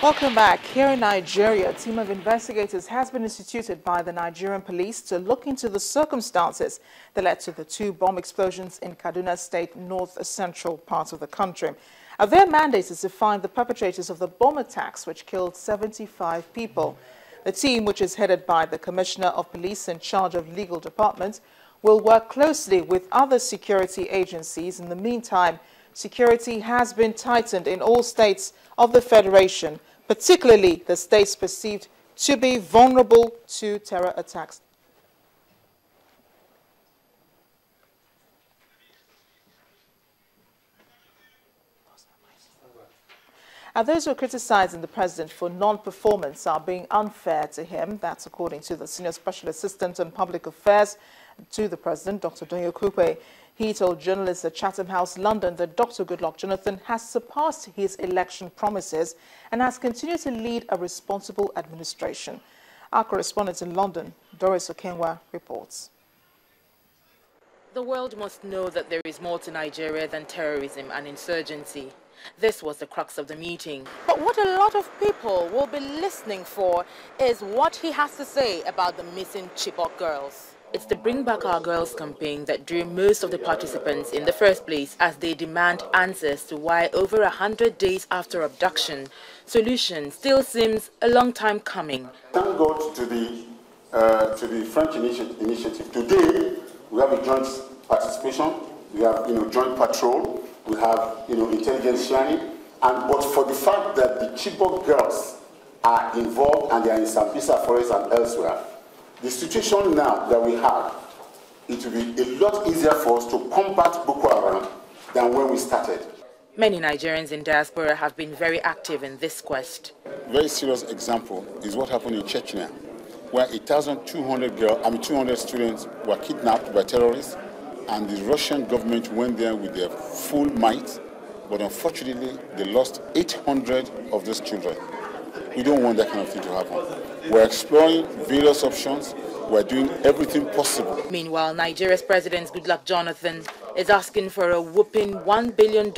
Welcome back. Here in Nigeria, a team of investigators has been instituted by the Nigerian police to look into the circumstances that led to the 2 bomb explosions in Kaduna State, north-central part of the country. Their mandate is to find the perpetrators of the bomb attacks which killed 75 people. The team, which is headed by the Commissioner of Police in charge of Legal Department, will work closely with other security agencies. In the meantime, security has been tightened in all states of the Federation, particularly the states perceived to be vulnerable to terror attacks. And those who are criticizing the president for non-performance are being unfair to him. That's according to the Senior Special Assistant on Public Affairs to the president, Dr. Donyo Kupe. He told journalists at Chatham House, London, that Dr. Goodluck Jonathan has surpassed his election promises and has continued to lead a responsible administration. Our correspondent in London, Doris Okenwa, reports. The world must know that there is more to Nigeria than terrorism and insurgency. This was the crux of the meeting. But what a lot of people will be listening for is what he has to say about the missing Chibok girls. It's the Bring Back Our Girls campaign that drew most of the participants in the first place, as they demand answers to why over 100 days after abduction, solution still seems a long time coming. Thank God to the French initiative. Today, we have a joint participation, we have joint patrol, we have intelligence sharing, but for the fact that the Chibok girls are involved and they are in Sambisa Forest and elsewhere, the situation now that we have, it will be a lot easier for us to combat Boko Haram than when we started. Many Nigerians in diaspora have been very active in this quest. A very serious example is what happened in Chechnya, where 200 students were kidnapped by terrorists, and the Russian government went there with their full might, but unfortunately they lost 800 of those children. We don't want that kind of thing to happen. We're exploring various options. We're doing everything possible. Meanwhile, Nigeria's President Goodluck Jonathan is asking for a whopping $1 billion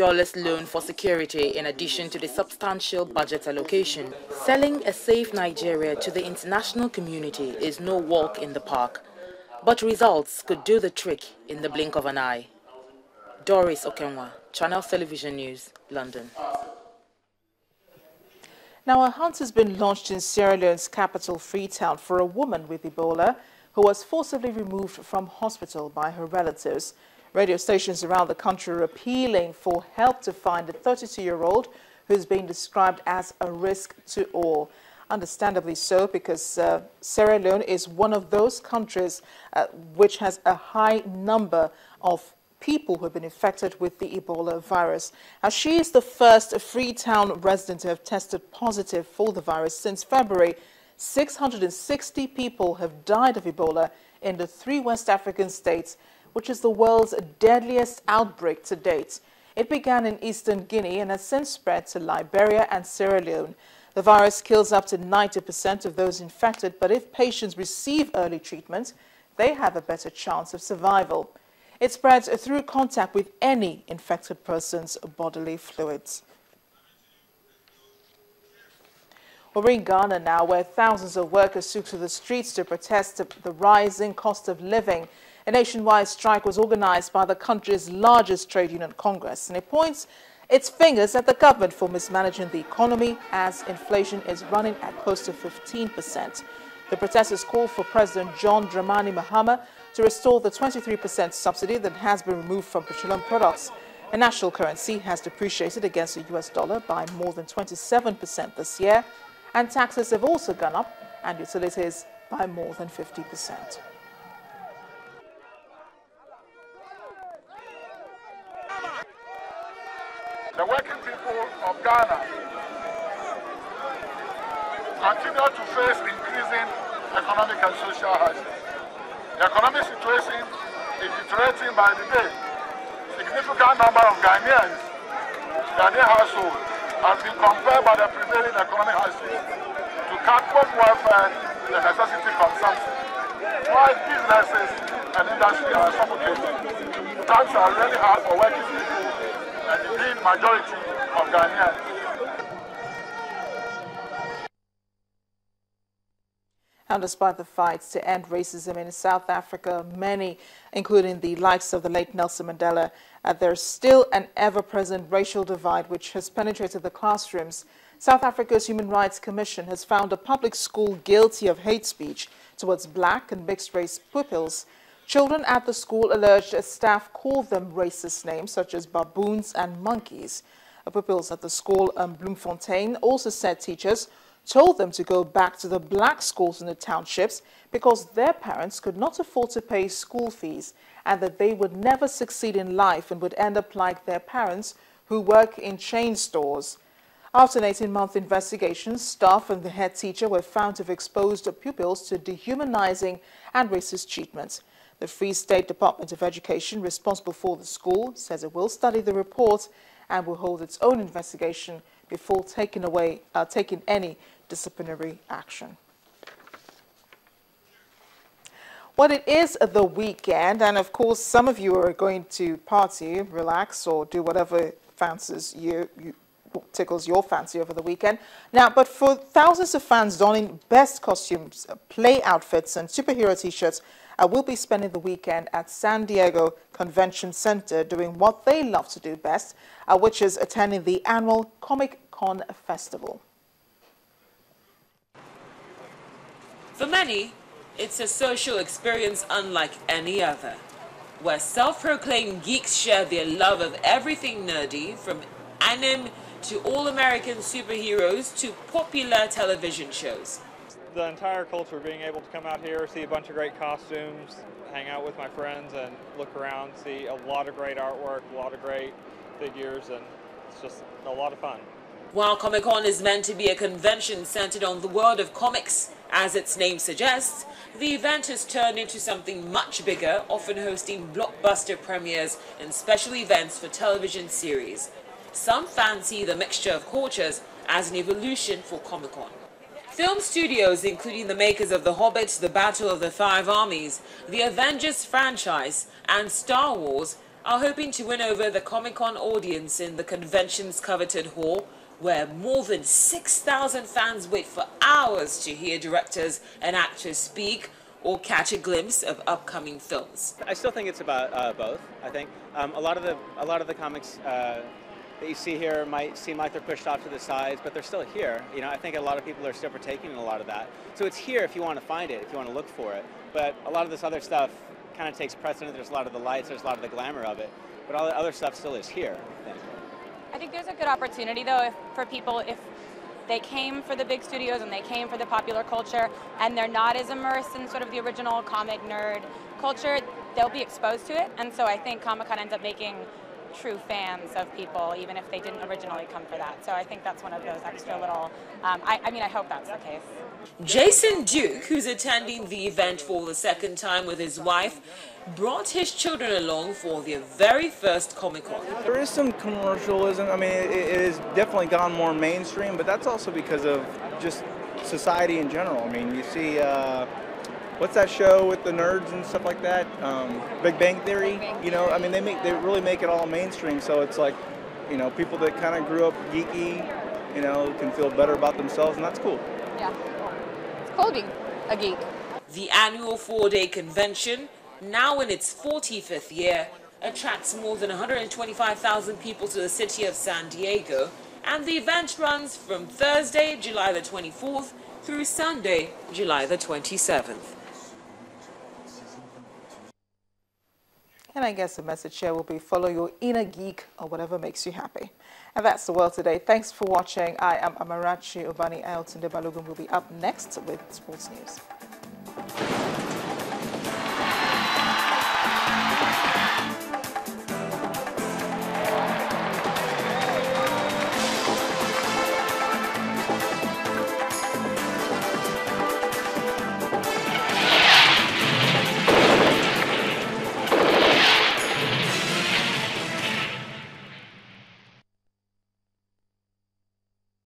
loan for security in addition to the substantial budget allocation. Selling a safe Nigeria to the international community is no walk in the park, but results could do the trick in the blink of an eye. Doris Okenwa, Channel Television News, London. Now, a hunt has been launched in Sierra Leone's capital, Freetown, for a woman with Ebola who was forcibly removed from hospital by her relatives. Radio stations around the country are appealing for help to find a 32-year-old who's being described as a risk to all. Understandably so, because Sierra Leone is one of those countries which has a high number of people who have been infected with the Ebola virus. Now, she is the first Freetown resident to have tested positive for the virus since February. 660 people have died of Ebola in the 3 West African states, which is the world's deadliest outbreak to date. It began in eastern Guinea and has since spread to Liberia and Sierra Leone. The virus kills up to 90% of those infected, but if patients receive early treatment, they have a better chance of survival. It spreads through contact with any infected person's bodily fluids. We're in Ghana now, where thousands of workers took to the streets to protest the rising cost of living. A nationwide strike was organized by the country's largest trade union congress, and it points its fingers at the government for mismanaging the economy as inflation is running at close to 15%. The protesters call for President John Dramani Mahama to restore the 23% subsidy that has been removed from petroleum products. The national currency has depreciated against the US dollar by more than 27% this year, and taxes have also gone up, and utilities by more than 50%. The working people of Ghana continue to face increasing economic and social hardships. The economic situation is deteriorating by the day. Significant number of Ghanaians, Ghanaian households, have been compelled by the prevailing economic hardships to cut both welfare and necessity consumption, while businesses and industry are suffocating. Times are really hard for working people and the majority of Ghanaians. And despite the fights to end racism in South Africa, many, including the likes of the late Nelson Mandela, there's still an ever-present racial divide which has penetrated the classrooms. South Africa's Human Rights Commission has found a public school guilty of hate speech towards black and mixed-race pupils. Children at the school alleged staff called them racist names such as baboons and monkeys. Pupils at the school Bloemfontein also said teachers told them to go back to the black schools in the townships because their parents could not afford to pay school fees and that they would never succeed in life and would end up like their parents who work in chain stores. After an 18-month investigation, staff and the head teacher were found to have exposed pupils to dehumanizing and racist treatment. The Free State Department of Education, responsible for the school, says it will study the report and will hold its own investigation before taking any disciplinary action. Well, it is the weekend, and of course, some of you are going to party, relax, or do whatever fancies tickles your fancy over the weekend. Now, but for thousands of fans donning best costumes, play outfits, and superhero t-shirts, will be spending the weekend at San Diego Convention Center doing what they love to do best, which is attending the annual Comic-Con Festival. For many, it's a social experience unlike any other, where self-proclaimed geeks share their love of everything nerdy, from anime to all-American superheroes to popular television shows. The entire culture, being able to come out here, see a bunch of great costumes, hang out with my friends and look around, see a lot of great artwork, a lot of great figures, and it's just a lot of fun. While Comic-Con is meant to be a convention centered on the world of comics, as its name suggests, the event has turned into something much bigger, often hosting blockbuster premieres and special events for television series. Some fancy the mixture of cultures as an evolution for Comic-Con. Film studios, including the makers of The Hobbit, The Battle of the Five Armies, the Avengers franchise, and Star Wars, are hoping to win over the Comic-Con audience in the convention's coveted hall, where more than 6,000 fans wait for hours to hear directors and actors speak or catch a glimpse of upcoming films. I still think it's about both. I think a lot of the comics that you see here might seem like they're pushed off to the sides, but they're still here. You know, I think a lot of people are still partaking in a lot of that. So it's here if you want to find it, if you want to look for it. But a lot of this other stuff kind of takes precedent. There's a lot of the lights, there's a lot of the glamour of it, but all the other stuff still is here, I think. I think there's a good opportunity, though, for people, if they came for the big studios and they came for the popular culture and they're not as immersed in sort of the original comic nerd culture, they'll be exposed to it. And so I think Comic-Con ends up making true fans of people, even if they didn't originally come for that. So I think that's one of those extra little, I mean, I hope that's the case. Jason Duke, who's attending the event for the second time with his wife, brought his children along for their very first Comic-Con. There is some commercialism. I mean, it has definitely gone more mainstream, but that's also because of just society in general. I mean, you see, what's that show with the nerds and stuff like that? Big Bang Theory. You know, I mean, they really make it all mainstream. So it's like, you know, people that kind of grew up geeky, you know, can feel better about themselves, and that's cool. Yeah, it's cool being a geek. The annual 4-day convention, now in its 45th year, attracts more than 125,000 people to the city of San Diego, and the event runs from Thursday, July the 24th, through Sunday, July the 27th. And I guess the message here will be follow your inner geek or whatever makes you happy. And that's the world today. Thanks for watching. I am Amarachi Obani. Ailton de Balogun will be up next with sports news.